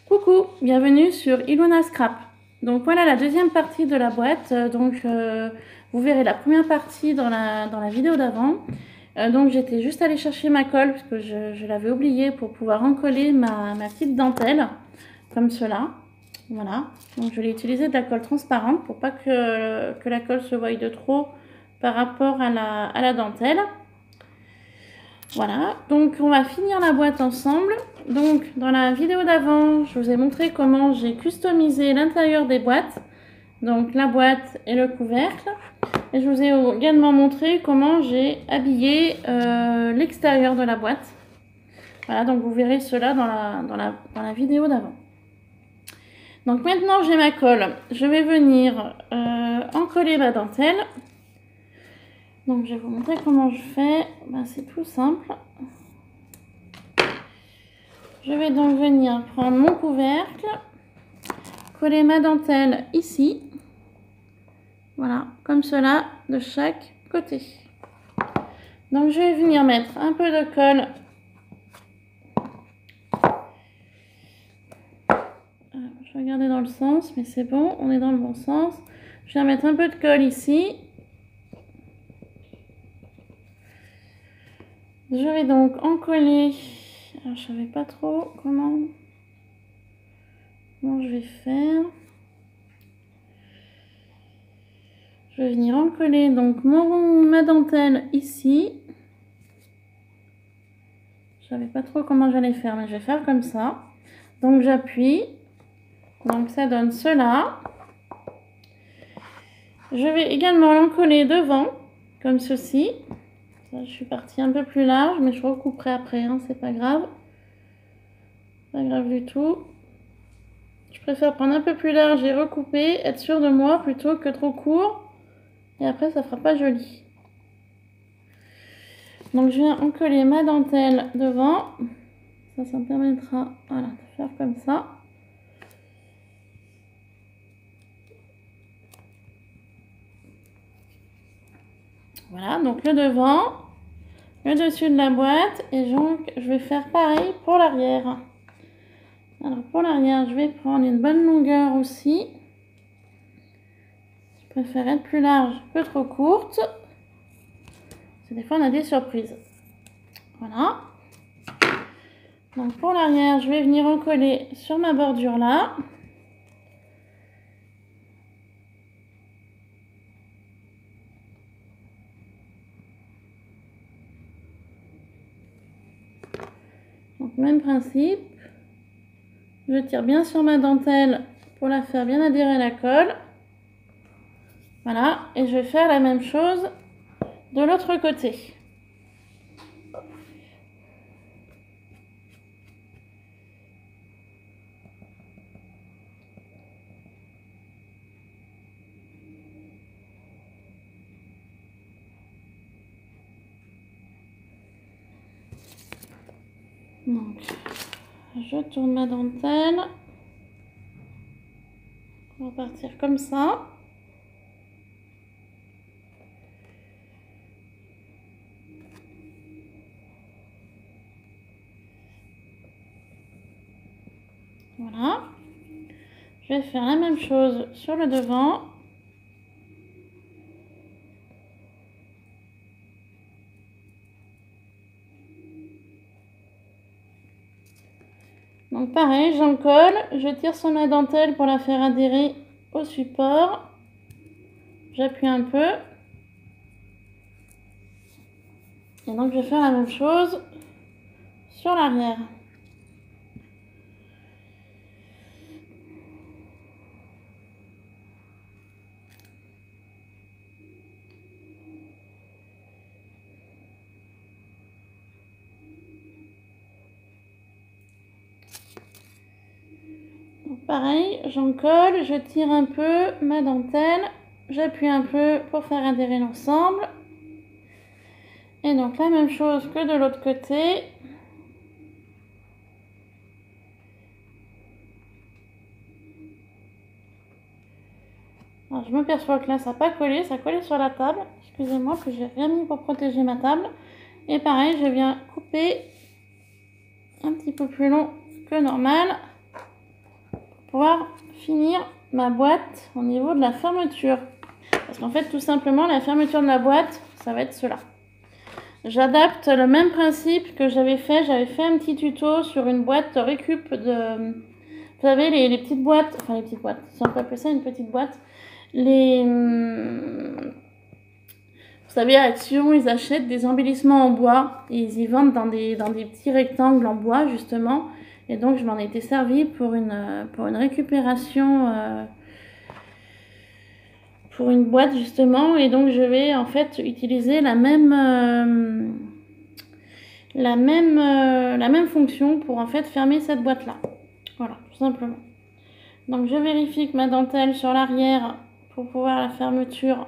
Coucou, bienvenue sur Ilona Scrap. Donc voilà la deuxième partie de la boîte. Vous verrez la première partie dans la vidéo d'avant. Donc j'étais juste allée chercher ma colle parce que je l'avais oubliée pour pouvoir encoller ma petite dentelle comme cela. Voilà, donc je l'ai utilisé de la colle transparente pour pas que la colle se voie de trop par rapport à la dentelle. Voilà, donc on va finir la boîte ensemble. Donc dans la vidéo d'avant, je vous ai montré comment j'ai customisé l'intérieur des boîtes. Donc la boîte et le couvercle. Et je vous ai également montré comment j'ai habillé l'extérieur de la boîte. Voilà, donc vous verrez cela dans la vidéo d'avant. Donc maintenant j'ai ma colle. Je vais venir encoller ma dentelle. Donc je vais vous montrer comment je fais. C'est tout simple. Je vais donc venir prendre mon couvercle, coller ma dentelle ici. Voilà, comme cela de chaque côté. Donc je vais venir mettre un peu de colle. Je vais regarder dans le sens, mais c'est bon, on est dans le bon sens. Je vais mettre un peu de colle ici. Je vais donc encoller. Alors, je ne savais pas trop comment je vais faire. Je vais venir encoller donc ma dentelle ici. Je ne savais pas trop comment j'allais faire, mais je vais faire comme ça. Donc j'appuie. Donc ça donne cela. Je vais également l'encoller devant, comme ceci. Je suis partie un peu plus large, mais je recouperai après, hein, c'est pas grave. Pas grave du tout. Je préfère prendre un peu plus large et recouper, être sûre de moi plutôt que trop court. Et après, ça fera pas joli. Donc, je viens encoller ma dentelle devant. Ça me permettra voilà, de faire comme ça. Voilà, donc le devant, le dessus de la boîte. Et donc, je vais faire pareil pour l'arrière. Alors, pour l'arrière, je vais prendre une bonne longueur aussi. Je préfère être plus large que trop courte. Parce que des fois, on a des surprises. Voilà. Donc, pour l'arrière, je vais venir encoller sur ma bordure là. Donc, même principe. Je tire bien sur ma dentelle pour la faire bien adhérer à la colle. Voilà. Et je vais faire la même chose de l'autre côté. Donc, je tourne ma dentelle. On va partir comme ça. Voilà. Je vais faire la même chose sur le devant. Donc pareil, j'en colle, je tire sur ma dentelle pour la faire adhérer au support. J'appuie un peu. Et donc je vais faire la même chose sur l'arrière. Pareil, j'en colle, je tire un peu ma dentelle, j'appuie un peu pour faire adhérer l'ensemble. Et donc la même chose que de l'autre côté. Alors je m'aperçois que là ça n'a pas collé, ça collait sur la table. Excusez-moi que j'ai rien mis pour protéger ma table. Et pareil, je viens couper un petit peu plus long que normal. pouvoir finir ma boîte au niveau de la fermeture. Parce qu'en fait, tout simplement, la fermeture de la boîte, ça va être cela. J'adapte le même principe que j'avais fait. J'avais fait un petit tuto sur une boîte récup de... Vous savez, les petites boîtes, enfin les petites boîtes, si on peut appeler ça une petite boîte. Vous savez, à Action, ils achètent des embellissements en bois et ils y vendent dans des petits rectangles en bois, justement. Et donc, je m'en étais servi pour une récupération, pour une boîte, justement. Et donc, je vais en fait utiliser la même fonction pour en fait fermer cette boîte-là. Voilà, tout simplement. Donc, je vérifie que ma dentelle sur l'arrière, pour pouvoir la fermeture,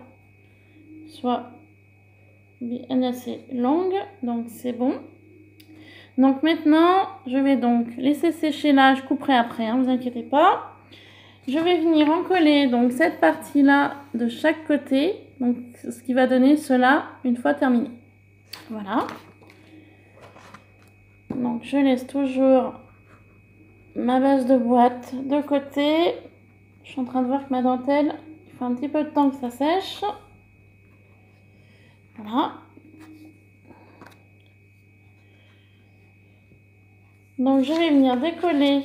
soit bien assez longue. Donc, c'est bon. Donc maintenant, je vais donc laisser sécher là, je couperai après, hein, vous inquiétez pas. Je vais venir en coller donc cette partie-là de chaque côté, donc ce qui va donner cela une fois terminé. Voilà. Donc je laisse toujours ma base de boîte de côté. Je suis en train de voir que ma dentelle, il faut un petit peu de temps que ça sèche. Voilà. Donc je vais venir décoller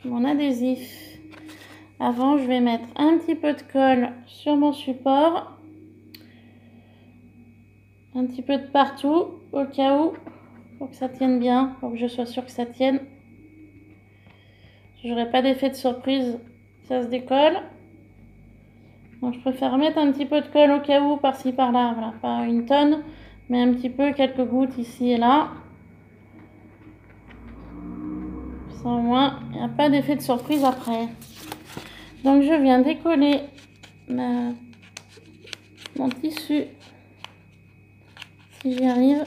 mon adhésif. Avant, je vais mettre un petit peu de colle sur mon support. Un petit peu de partout, au cas où, pour que ça tienne bien, pour que je sois sûre que ça tienne. Je n'aurai pas d'effet de surprise, ça se décolle. Donc je préfère mettre un petit peu de colle au cas où, par-ci, par-là. Voilà, pas une tonne, mais un petit peu, quelques gouttes ici et là. Ça au moins, il n'y a pas d'effet de surprise après. Donc je viens décoller mon tissu, si j'y arrive.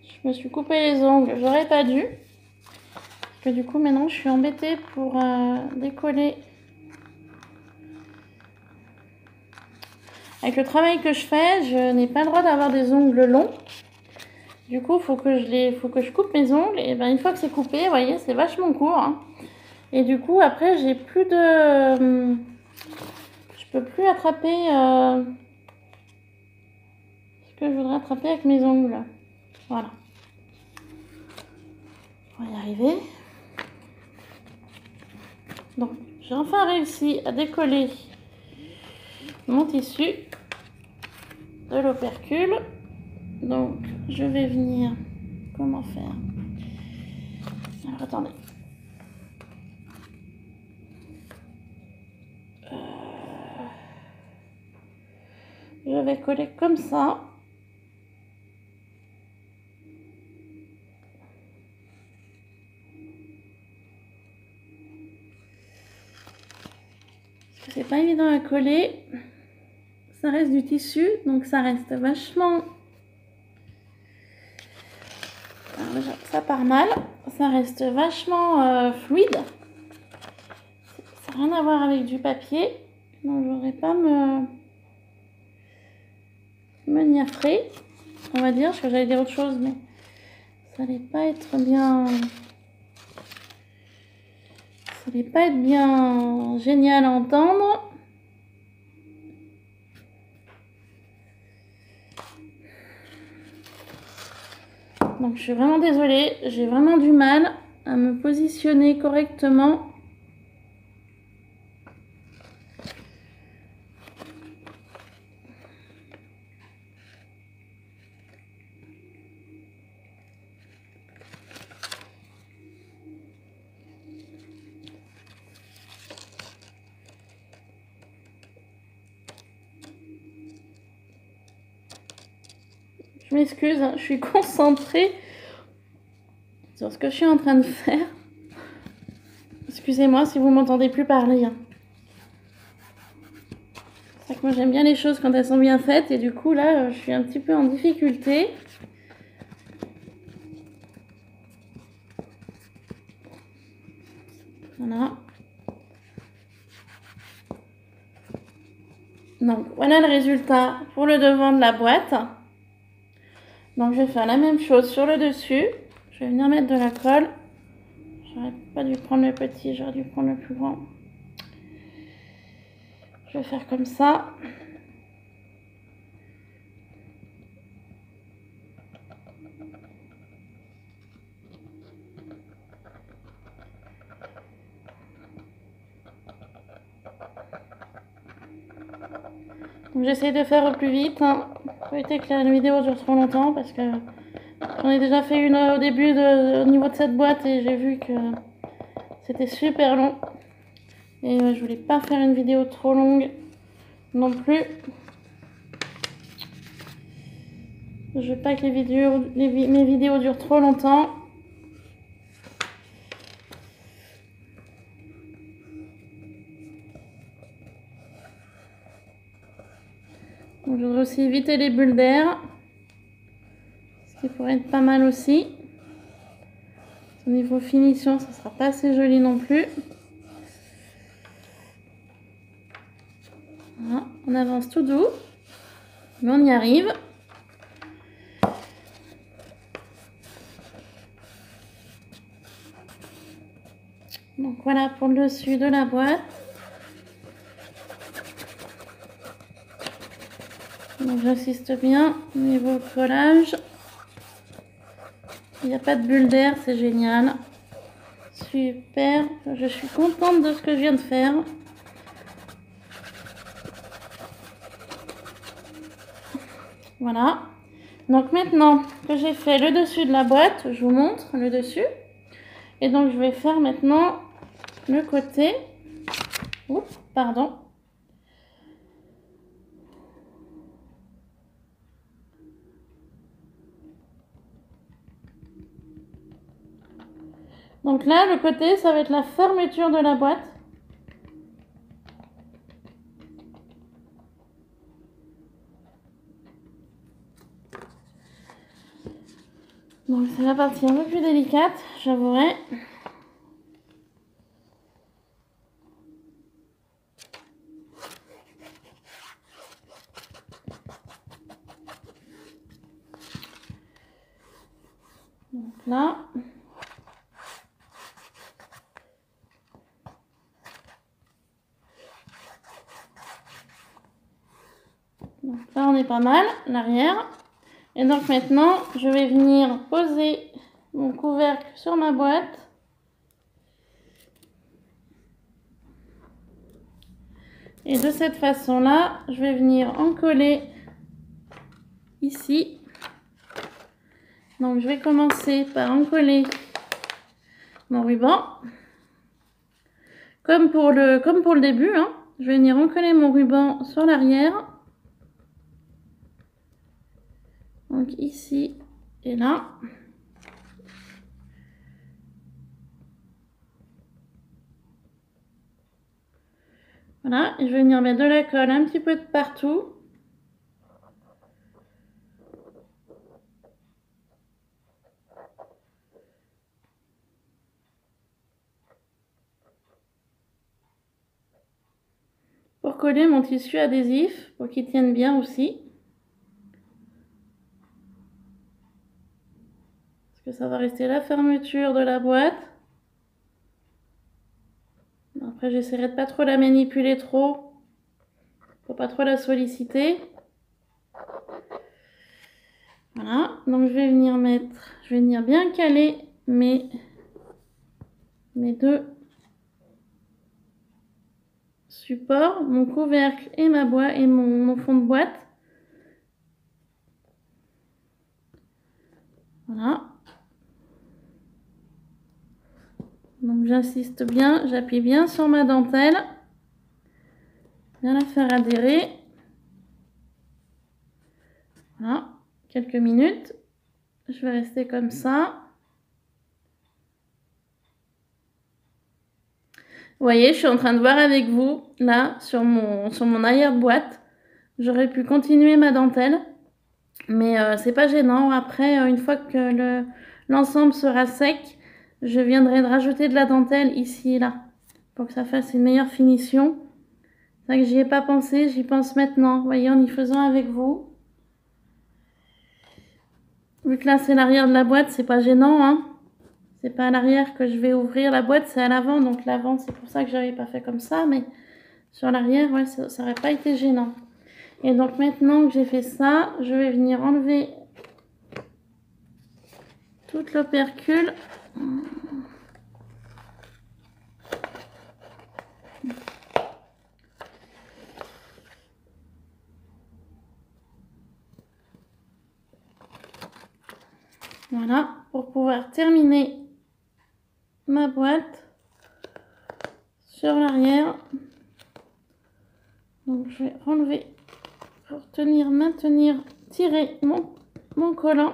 Je me suis coupé les ongles, j'aurais pas dû. Parce que du coup maintenant je suis embêtée pour décoller. Avec le travail que je fais, je n'ai pas le droit d'avoir des ongles longs. Du coup, faut que je coupe mes ongles. Et ben une fois que c'est coupé, vous voyez, c'est vachement court. Hein. Et du coup, après, j'ai plus de... je peux plus attraper ce que je voudrais attraper avec mes ongles. Voilà. On va y arriver. Donc, j'ai enfin réussi à décoller mon tissu de l'opercule. Donc, je vais venir... Comment faire? Alors, attendez. Je vais coller comme ça. C'est pas évident à coller. Ça reste du tissu, donc ça reste vachement... Alors déjà, ça part mal. Ça reste vachement fluide. Ça n'a rien à voir avec du papier. Donc je voudrais pas me niafrer, on va dire, parce que j'allais dire autre chose, mais ça allait pas être bien... Ça allait pas être bien génial à entendre. Donc je suis vraiment désolée, j'ai vraiment du mal à me positionner correctement. Je m'excuse, hein, je suis concentrée sur ce que je suis en train de faire. Excusez-moi si vous m'entendez plus parler. Hein. C'est que moi j'aime bien les choses quand elles sont bien faites et du coup là je suis un petit peu en difficulté. Voilà. Donc voilà le résultat pour le devant de la boîte. Donc je vais faire la même chose sur le dessus. Je vais venir mettre de la colle J'aurais pas dû prendre le petit, j'aurais dû prendre le plus grand. Je vais faire comme ça. J'essaie de faire au plus vite. Hein. Faut éviter que la vidéo dure trop longtemps parce que j'en ai déjà fait une au début au niveau de cette boîte et j'ai vu que c'était super long. Et je voulais pas faire une vidéo trop longue non plus. Je veux pas que mes vidéos durent trop longtemps. Donc, je voudrais aussi éviter les bulles d'air. Ce qui pourrait être pas mal aussi. Au niveau finition, ça sera pas assez joli non plus. Voilà, on avance tout doux. Mais on y arrive. Donc voilà pour le dessus de la boîte. Donc j'insiste bien au niveau collage. Il n'y a pas de bulle d'air, c'est génial. Super, je suis contente de ce que je viens de faire. Voilà. Donc maintenant que j'ai fait le dessus de la boîte, je vous montre le dessus. Et donc je vais faire maintenant le côté. Oups, pardon. Donc là, le côté, ça va être la fermeture de la boîte. Donc c'est la partie un peu plus délicate, j'avouerai. Donc là. Donc là on est pas mal, l'arrière. Et donc maintenant, je vais venir poser mon couvercle sur ma boîte. Et de cette façon-là, je vais venir en coller ici. Donc je vais commencer par en coller mon ruban. Comme pour le début, hein. Je vais venir en coller mon ruban sur l'arrière. Donc ici et là. Voilà, et je vais venir mettre de la colle un petit peu de partout. Pour coller mon tissu adhésif, pour qu'il tienne bien aussi. Parce que ça va rester la fermeture de la boîte. Après, j'essaierai de pas trop la manipuler trop. Pour pas trop la solliciter. Voilà, donc je vais venir bien caler mes deux supports, mon couvercle et ma boîte et mon fond de boîte. Voilà. Donc j'insiste bien, j'appuie bien sur ma dentelle. Bien la faire adhérer. Voilà, quelques minutes. Je vais rester comme ça. Vous voyez, je suis en train de voir avec vous, là, sur mon arrière-boîte. J'aurais pu continuer ma dentelle, mais c'est pas gênant. Après, une fois que l'ensemble sera sec, je viendrai de rajouter de la dentelle ici et là, pour que ça fasse une meilleure finition. C'est vrai que j'y ai pas pensé, j'y pense maintenant. Vous voyez, en y faisant avec vous. Vu que là, c'est l'arrière de la boîte, c'est pas gênant, hein. c'est pas à l'arrière que je vais ouvrir la boîte, c'est à l'avant. Donc l'avant, c'est pour ça que j'avais pas fait comme ça. Mais sur l'arrière, ouais, ça aurait pas été gênant. Et donc maintenant que j'ai fait ça, je vais venir enlever toute l'opercule. Voilà, pour pouvoir terminer ma boîte sur l'arrière. Donc je vais enlever pour tenir, maintenir, tirer mon collant.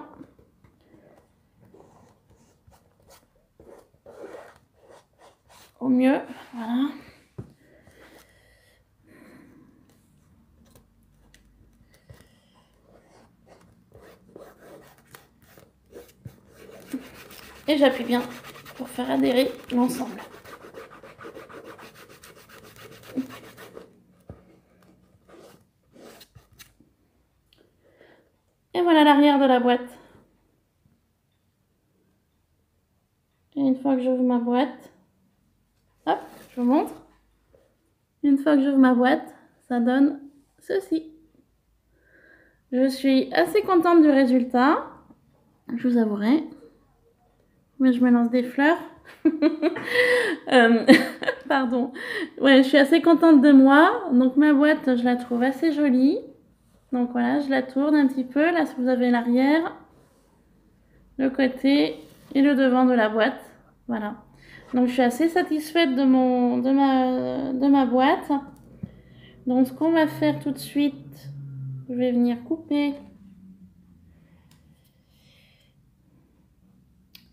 Au mieux, voilà. Et j'appuie bien pour faire adhérer l'ensemble. Et voilà l'arrière de la boîte. Et une fois que j'ouvre ma boîte, hop, je vous montre. Une fois que j'ouvre ma boîte, ça donne ceci. Je suis assez contente du résultat, je vous avouerai. Mais je me lance des fleurs. Pardon. Ouais, je suis assez contente de moi. Donc ma boîte, je la trouve assez jolie. Donc voilà, je la tourne un petit peu. Là, vous avez l'arrière, le côté et le devant de la boîte. Voilà. Donc je suis assez satisfaite de ma boîte. Donc ce qu'on va faire tout de suite, je vais venir couper.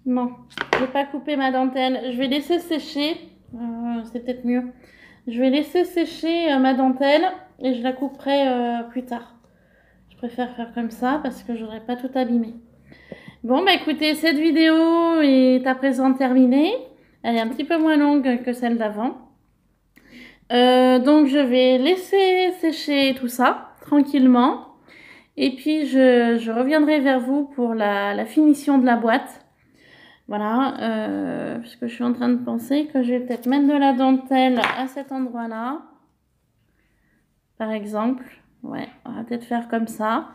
Non, je vais pas couper ma dentelle. Je vais laisser sécher. C'est peut-être mieux. Je vais laisser sécher ma dentelle et je la couperai plus tard. Je préfère faire comme ça parce que je voudrais pas tout abîmer. Bon, bah écoutez, cette vidéo est à présent terminée. Elle est un petit peu moins longue que celle d'avant. Donc je vais laisser sécher tout ça tranquillement. Et puis je reviendrai vers vous pour la finition de la boîte. Voilà, parce que je suis en train de penser que je vais peut-être mettre de la dentelle à cet endroit-là. Par exemple. Ouais, on va peut-être faire comme ça.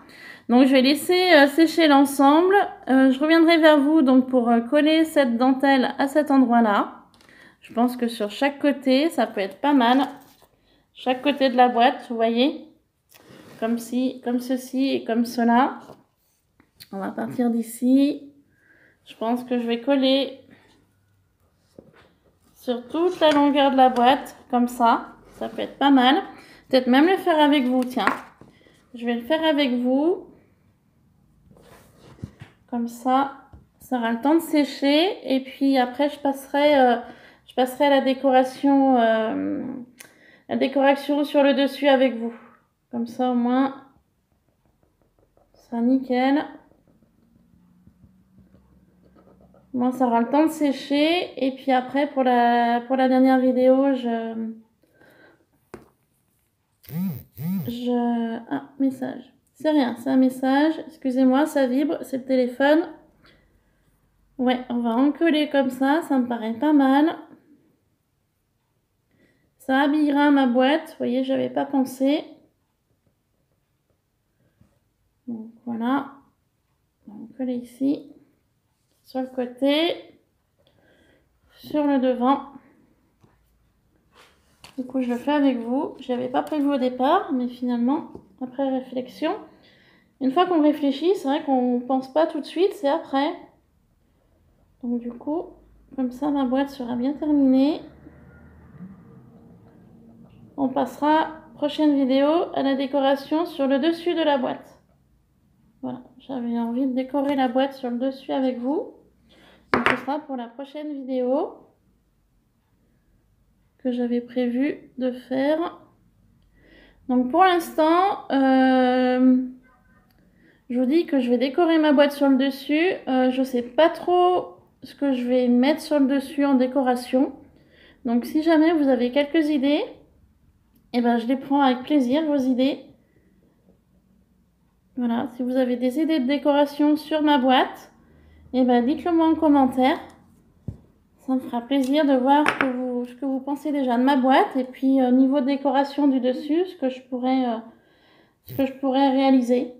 Donc je vais laisser sécher l'ensemble. Je reviendrai vers vous donc pour coller cette dentelle à cet endroit-là. Je pense que sur chaque côté, ça peut être pas mal. Chaque côté de la boîte, vous voyez. Comme ceci et comme cela. On va partir d'ici. Je pense que je vais coller sur toute la longueur de la boîte, comme ça. Ça peut être pas mal. Peut-être même le faire avec vous, tiens. Je vais le faire avec vous. Comme ça, ça aura le temps de sécher. Et puis après, je passerai à la décoration sur le dessus avec vous. Comme ça, au moins, ça sera nickel. Moi, ça aura le temps de sécher. Et puis après, pour la dernière vidéo, Ah, message. C'est rien, c'est un message. Excusez-moi, ça vibre, c'est le téléphone. Ouais, on va en coller comme ça me paraît pas mal. Ça habillera ma boîte. Vous voyez, j'avais pas pensé. Donc voilà. On va coller ici. Sur le côté. Sur le devant. Du coup, je le fais avec vous. Je n'avais pas prévu au départ, mais finalement, après réflexion, une fois qu'on réfléchit, c'est vrai qu'on ne pense pas tout de suite, c'est après. Donc du coup, comme ça, ma boîte sera bien terminée. On passera, prochaine vidéo, à la décoration sur le dessus de la boîte. Voilà, j'avais envie de décorer la boîte sur le dessus avec vous. Donc ce sera pour la prochaine vidéo que j'avais prévu de faire. Donc pour l'instant, je vous dis que je vais décorer ma boîte sur le dessus. Je ne sais pas trop ce que je vais mettre sur le dessus en décoration. Donc si jamais vous avez quelques idées, eh ben, je les prends avec plaisir, vos idées. Voilà, si vous avez des idées de décoration sur ma boîte, eh ben, dites-le moi en commentaire. Ça me fera plaisir de voir ce que vous pensez déjà de ma boîte. Et puis, au niveau décoration du dessus, ce que je pourrais réaliser.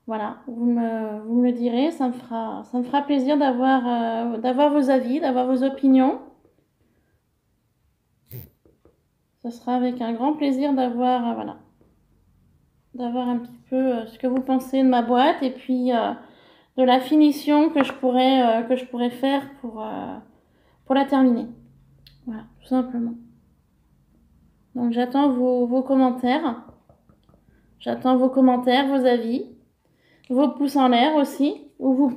Voilà, vous me le direz, ça me fera plaisir d'avoir vos avis, d'avoir vos opinions. Ce sera avec un grand plaisir d'avoir voilà, d'avoir un petit peu ce que vous pensez de ma boîte et puis de la finition que je pourrais faire pour la terminer. Voilà, tout simplement. Donc j'attends vos commentaires. J'attends vos commentaires, vos avis, vos pouces en l'air aussi, ou vos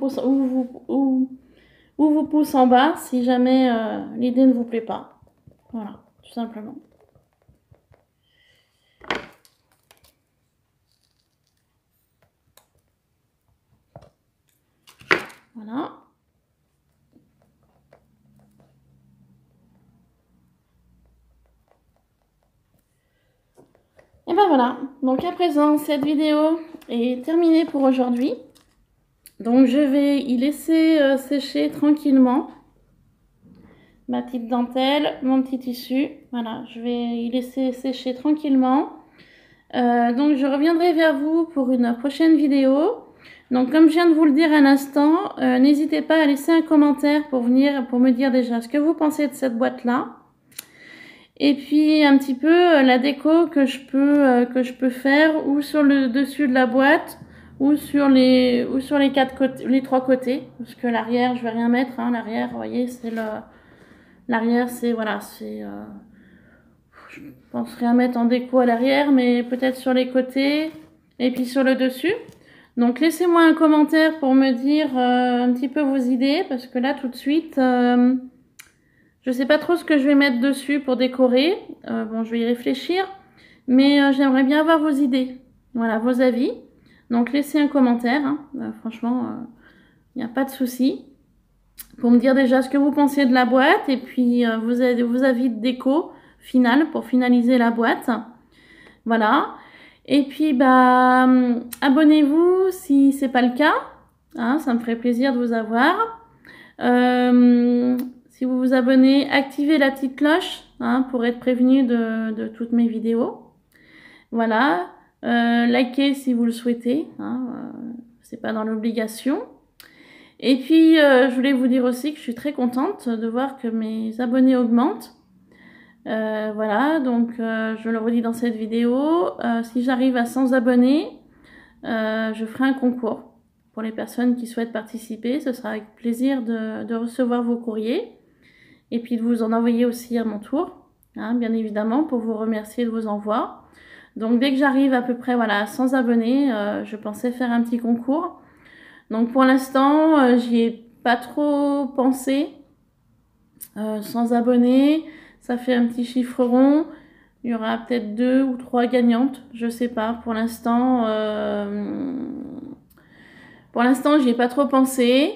pouces en bas si jamais l'idée ne vous plaît pas. Voilà, tout simplement. Voilà. Et ben voilà, donc à présent cette vidéo est terminée pour aujourd'hui. Donc je vais y laisser sécher tranquillement ma petite dentelle, mon petit tissu. Voilà, je vais y laisser sécher tranquillement. Donc je reviendrai vers vous pour une prochaine vidéo. Donc comme je viens de vous le dire à l'instant, n'hésitez pas à laisser un commentaire pour me dire déjà ce que vous pensez de cette boîte-là. Et puis un petit peu la déco que je peux faire ou sur le dessus de la boîte ou sur les trois côtés, parce que l'arrière je vais rien mettre, hein. L'arrière, vous voyez, je penserais à mettre en déco à l'arrière, mais peut-être sur les côtés et puis sur le dessus. Donc laissez-moi un commentaire pour me dire un petit peu vos idées, parce que là tout de suite je sais pas trop ce que je vais mettre dessus pour décorer. Bon, je vais y réfléchir, mais j'aimerais bien avoir vos idées, voilà, vos avis. Donc laissez un commentaire, hein. Franchement, il n'y a pas de souci, pour me dire déjà ce que vous pensiez de la boîte et puis vos avis de déco final pour finaliser la boîte. Voilà. Et puis bah abonnez-vous si c'est pas le cas, hein, ça me ferait plaisir de vous avoir. Si vous vous abonnez, activez la petite cloche, hein, pour être prévenu de toutes mes vidéos. Voilà. Likez si vous le souhaitez, hein, c'est pas dans l'obligation. Et puis je voulais vous dire aussi que je suis très contente de voir que mes abonnés augmentent. Voilà, donc je le redis dans cette vidéo, si j'arrive à 100 abonnés, je ferai un concours pour les personnes qui souhaitent participer. Ce sera avec plaisir de recevoir vos courriers et puis de vous en envoyer aussi à mon tour, hein, bien évidemment, pour vous remercier de vos envois. Donc dès que j'arrive à peu près voilà, à 100 abonnés, je pensais faire un petit concours. Donc pour l'instant, j'y ai pas trop pensé. 100 abonnés, ça fait un petit chiffre rond. Il y aura peut-être 2 ou 3 gagnantes, je sais pas. Pour l'instant, j'y ai pas trop pensé.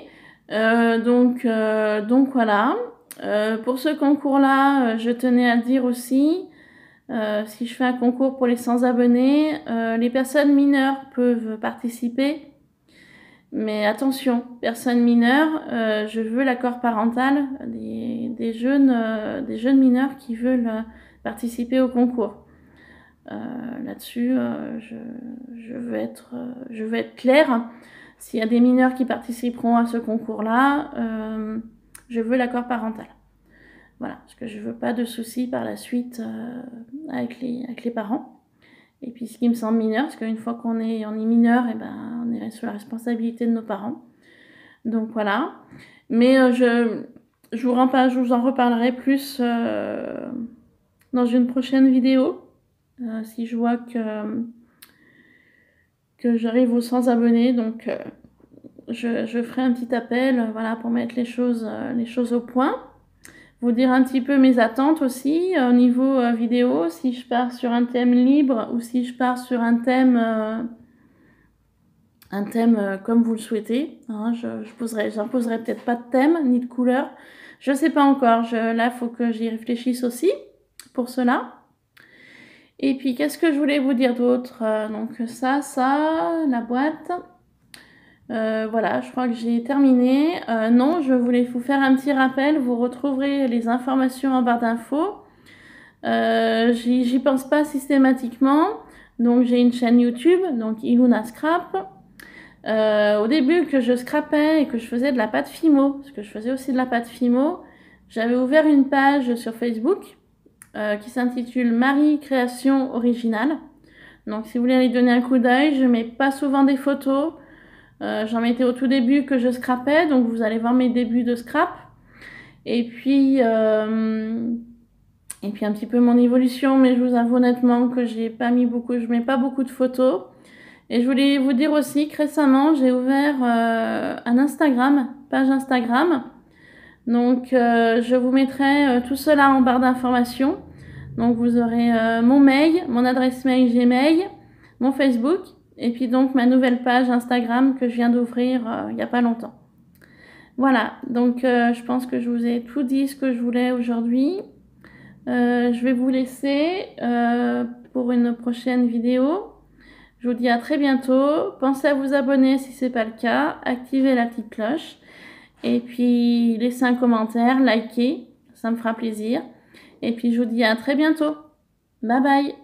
Donc voilà. Pour ce concours-là, je tenais à dire aussi, si je fais un concours pour les 100 abonnés, les personnes mineures peuvent participer. Mais attention, personnes mineures, je veux l'accord parental des jeunes mineurs qui veulent participer au concours. Là-dessus, je veux être claire. S'il y a des mineurs qui participeront à ce concours-là, je veux l'accord parental. Voilà, parce que je veux pas de soucis par la suite avec les parents. Et puis ce qui me semble mineur, parce qu'une fois qu'on est mineur, et ben, on est sous la responsabilité de nos parents. Donc voilà. Mais je vous en reparlerai plus dans une prochaine vidéo. Si je vois que j'arrive aux 100 abonnés. Donc je ferai un petit appel voilà, pour mettre les choses au point. Vous dire un petit peu mes attentes aussi au niveau vidéo, si je pars sur un thème libre ou si je pars sur un thème comme vous le souhaitez, hein. J'imposerai peut-être pas de thème ni de couleur, je sais pas encore. Là, faut que j'y réfléchisse aussi pour cela. Et puis qu'est-ce que je voulais vous dire d'autre? Donc ça, la boîte. Voilà, je crois que j'ai terminé. Non, je voulais vous faire un petit rappel. Vous retrouverez les informations en barre d'infos. J'y pense pas systématiquement. Donc j'ai une chaîne YouTube, donc Iluna Scrap. Au début que je scrapais et que je faisais de la pâte Fimo, parce que je faisais aussi de la pâte Fimo, j'avais ouvert une page sur Facebook qui s'intitule Marie Création Originale. Donc si vous voulez aller donner un coup d'œil, je mets pas souvent des photos. J'en mettais au tout début que je scrapais, donc vous allez voir mes débuts de scrap. Et puis un petit peu mon évolution, mais je vous avoue honnêtement que je mets pas beaucoup de photos. Et je voulais vous dire aussi que récemment, j'ai ouvert un Instagram, page Instagram. Donc, je vous mettrai tout cela en barre d'informations. Donc, vous aurez mon mail, mon adresse mail Gmail, mon Facebook, et puis donc ma nouvelle page Instagram que je viens d'ouvrir il n'y a pas longtemps. Voilà, donc je pense que je vous ai tout dit ce que je voulais aujourd'hui. Je vais vous laisser pour une prochaine vidéo. Je vous dis à très bientôt. Pensez à vous abonner si ce n'est pas le cas. Activez la petite cloche. Et puis, laissez un commentaire, likez. Ça me fera plaisir. Et puis, je vous dis à très bientôt. Bye bye.